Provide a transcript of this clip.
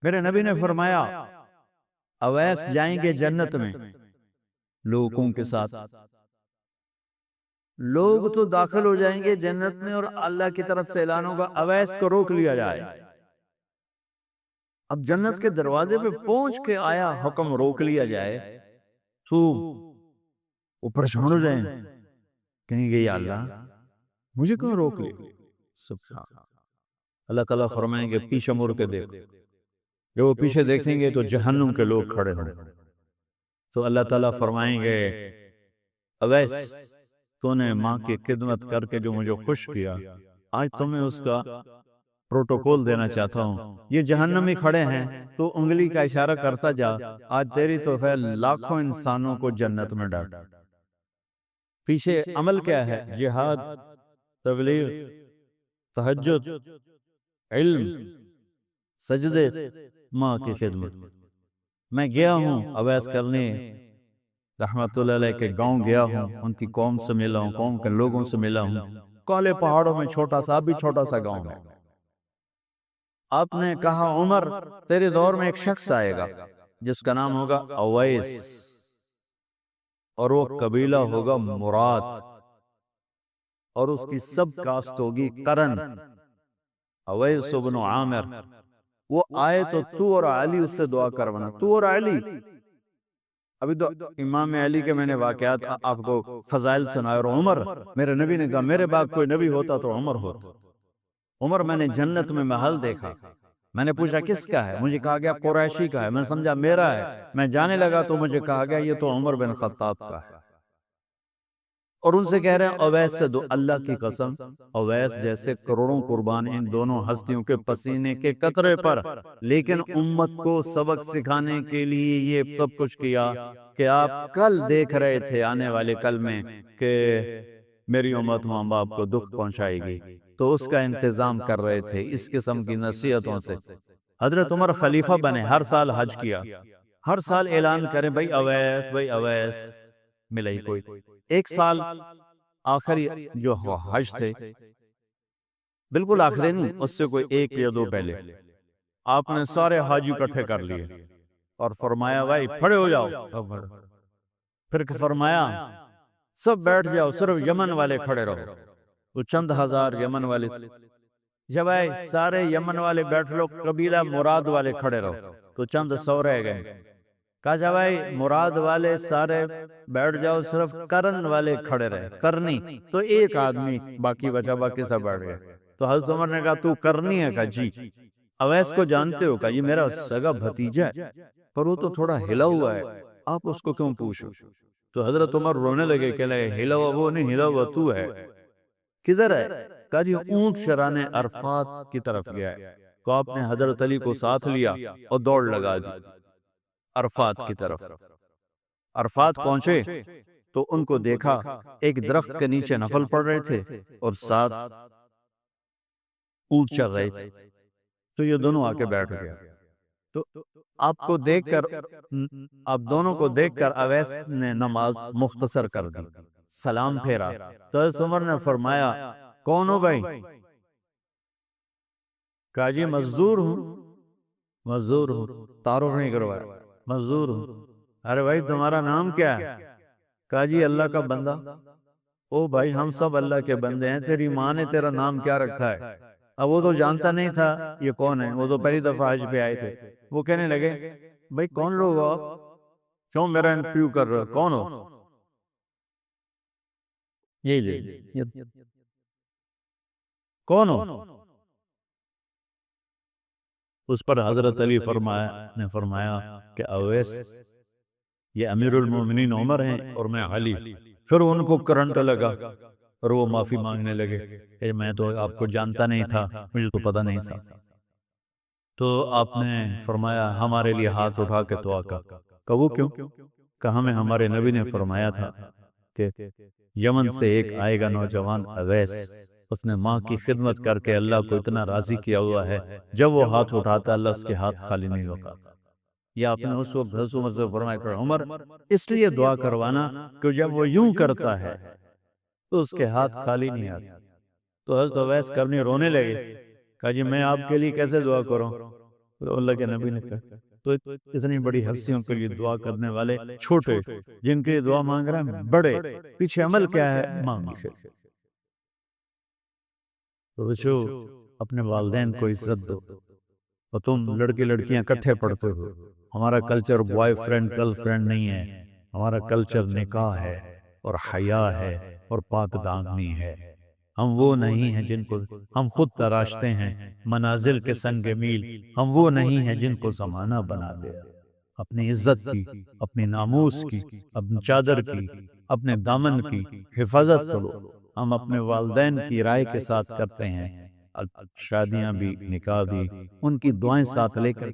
میرے نبی نے فرمایا اویس جائیں گے جنت میں لوگوں کے ساتھ، لوگ تو داخل ہو جائیں گے جنت میں اور اللہ کی طرف سے اعلان ہوگا اویس کو روک لیا جائے۔ اب جنت کے دروازے پہ پہنچ کے آیا حکم روک لیا جائے تو وہ پریشان ہو جائیں، کہیں گے یا اللہ مجھے کیوں روک لیا؟ سبحان اللہ تعالیٰ فرمائیں گے پیچھے مڑ کے دیکھو، جب وہ پیچھے دیکھیں گے تو جہنم کے لوگ کھڑے ہوں، تو اللہ تعالیٰ فرمائیں گے اویس تو نے ماں کی خدمت کر کے جو مجھے خوش کیا، آج تمہیں اس کا پروٹوکول دینا چاہتا ہوں۔ یہ جہنمی کھڑے ہیں تو انگلی کا اشارہ کرتا جا، آج تیری تو ہے لاکھوں انسانوں کو جنت میں ڈال۔ پیچھے عمل کیا ہے؟ جہاد، تبلیغ، تہجد، علم، سجدے، ماں کی خدمت۔ میں گیا ہوں اویس کرنے رحمت اللہ علیہ کے گاؤں گیا ہوں، ان کی قوم سے ملا ہوں، قوم کے لوگوں سے ملا ہوں، کالے پہاڑوں میں چھوٹا سا بھی چھوٹا سا گاؤں ہے۔ آپ نے کہا عمر تیرے دور میں ایک شخص آئے گا جس کا نام ہوگا اویس، اور وہ قبیلہ ہوگا مراد، اور اس کی سب کاسٹ ہوگی قرن، اویس بن عامر۔ وہ آئے تو اور علی اس سے دعا کروانا، تو اور علی۔ ابھی تو امام علی کے میں نے واقعات آپ کو فضائل سنائے، اور عمر میرے نبی نے کہا میرے بعد کوئی نبی ہوتا تو عمر ہوتا۔ عمر میں نے جنت میں محل دیکھا، میں نے پوچھا کس کا ہے؟ مجھے کہا گیا قریشی کا ہے، میں سمجھا میرا ہے، میں جانے لگا تو مجھے کہا گیا یہ تو عمر بن خطاب کا ہے۔ اور ان سے کہہ رہے ہیں اویس سے دو، اللہ کی قسم اویس جیسے کروڑوں قربان ان دونوں ہستیوں کے پسینے کے قطرے پر، لیکن امت کو سبق سکھانے کے لیے یہ سب کچھ کیا کہ آپ کل دیکھ رہے تھے آنے والے کل میں کہ میری امت ماں باپ کو دکھ پہنچائے گی، تو اس کا انتظام کر رہے تھے اس قسم کی نصیحتوں سے۔ حضرت عمر خلیفہ بنے، ہر سال حج کیا، ہر سال اعلان کریں بھائی اویس بھائی اویس، ملا ہی کوئی۔ ایک سال آخری جو حج تھے، بالکل آخری نہیں، اس سے کوئی ایک یا دو پہلے، آپ نے سارے حاجی اکٹھے کر لیے اور فرمایا بھائی کھڑے ہو جاؤ، پھر فرمایا سب بیٹھ جاؤ، صرف یمن والے کھڑے رہو۔ وہ چند ہزار یمن والے تھے، جب آئے سارے یمن والے بیٹھ لو، قبیلہ مراد والے کھڑے رہو، تو چند سو رہ گئے۔ کہا جا بھائی مراد والے سارے بیٹھ جاؤ، صرف کرن والے کھڑے رہے، کرنی، تو ایک آدمی باقی بچا، باقی سب بیٹھ گئے۔ تو حضرت عمر نے کہا تو کرنی ہے؟ کہا جی۔ اویس کو جانتے ہو؟ کہا یہ میرا سگا بھتیجا ہے، پر وہ تو تھوڑا ہلا ہوا ہے، آپ اس کو کیوں پوچھو؟ تو حضرت عمر رونے لگے، کہ لگے ہلا ہوا وہ نہیں، ہلا ہوا تو ہے۔ کدھر ہے؟ کہا جی اونٹ چرانے عرفات کی طرف گیا ہے۔ تو آپ نے حضرت علی کو ساتھ لیا اور دوڑ لگا دی عرفات کی طرف۔ عرفات پہنچے تو ان کو دیکھا ایک درخت کے نیچے نفل پڑھ رہے تھے اور ساتھ اونٹ چر رہے تھے، تو یہ دونوں آ کے بیٹھ گیا۔ تو آپ کو دیکھ کر، آپ دونوں کو دیکھ کر اویس نے نماز مختصر کر دی، سلام پھیرا، تو حضرت عمر نے فرمایا کون ہو بھائی؟ کہا جی مزدور ہوں، مزدور ہوں، تعارف نہیں کروایا، مزدور ہوں۔ ارے بھائی تمہارا نام کیا ہے؟ کہا جی اللہ کا بندہ۔ او بھائی ہم سب اللہ کے بندے ہیں، تیری ماں نے تیرا نام کیا رکھا ہے؟ اب وہ تو جانتا نہیں تھا یہ کون ہے، وہ تو پہلی دفعہ حج پہ آئے تھے۔ وہ کہنے لگے بھائی کون لوگ ہو آپ، کیوں میرا انٹرویو کر رہے ہو، کون ہو؟ یہی کون ہو؟ اس پر حضرت علی نے فرمایا کہ اویس یہ امیر المومنین عمر ہیں اور میں علی۔ پھر ان کو کرنٹ لگا اور وہ معافی مانگنے لگے کہ میں تو آپ کو جانتا نہیں تھا، مجھے تو پتہ نہیں تھا۔ تو آپ نے فرمایا ہمارے لیے ہاتھ اٹھا کے دعا کر۔ کہ وہ کیوں؟ کہ ہمیں ہمارے نبی نے فرمایا تھا کہ یمن سے ایک آئے گا نوجوان اویس، اس نے ماں کی خدمت کر کے اللہ کو اتنا راضی کیا ہوا ہے، جب وہ ہاتھ اٹھاتا اللہ اس کے ہاتھ خالی نہیں ہوتا۔ یہ آپ نے اس وقت حضرت عمر سے فرمایا کہ عمر اس لیے دعا کروانا کہ جب وہ یوں کرتا ہے تو اس کے ہاتھ خالی نہیں آتے۔ تو حضرت اویس کرنی رونے لگے، کہا جی میں آپ کے لیے کیسے دعا کروں؟ تو اللہ کے نبی نے کہا تو اتنی بڑی ہستیوں کے لیے دعا کرنے والے چھوٹے، جن کے لیے دعا مانگ رہے ہیں بڑے، پیچھے عمل کیا ہے؟ مانگی پھر۔ تو بچو اپنے والدین کو عزت دو، اور تم لڑکے لڑکیاں اکٹھے پڑھتے ہو، ہمارا culture boy friend girl friend نہیں ہے، ہمارا کلچر نکاح ہے اور حیا ہے اور پاک دامنی ہے۔ ہم وہ نہیں ہیں جن کو ہم خود تراشتے ہیں منازل کے سنگ میل، ہم وہ نہیں ہیں جن کو زمانہ بنا دیا۔ اپنی عزت کی، اپنی ناموس کی، اپنی چادر کی، اپنے دامن کی حفاظت کرو۔ ہم اپنے والدین کی رائے کے ساتھ کرتے ہیں، شادیاں بھی، نکاح بھی، ان کی دعائیں ساتھ لے کر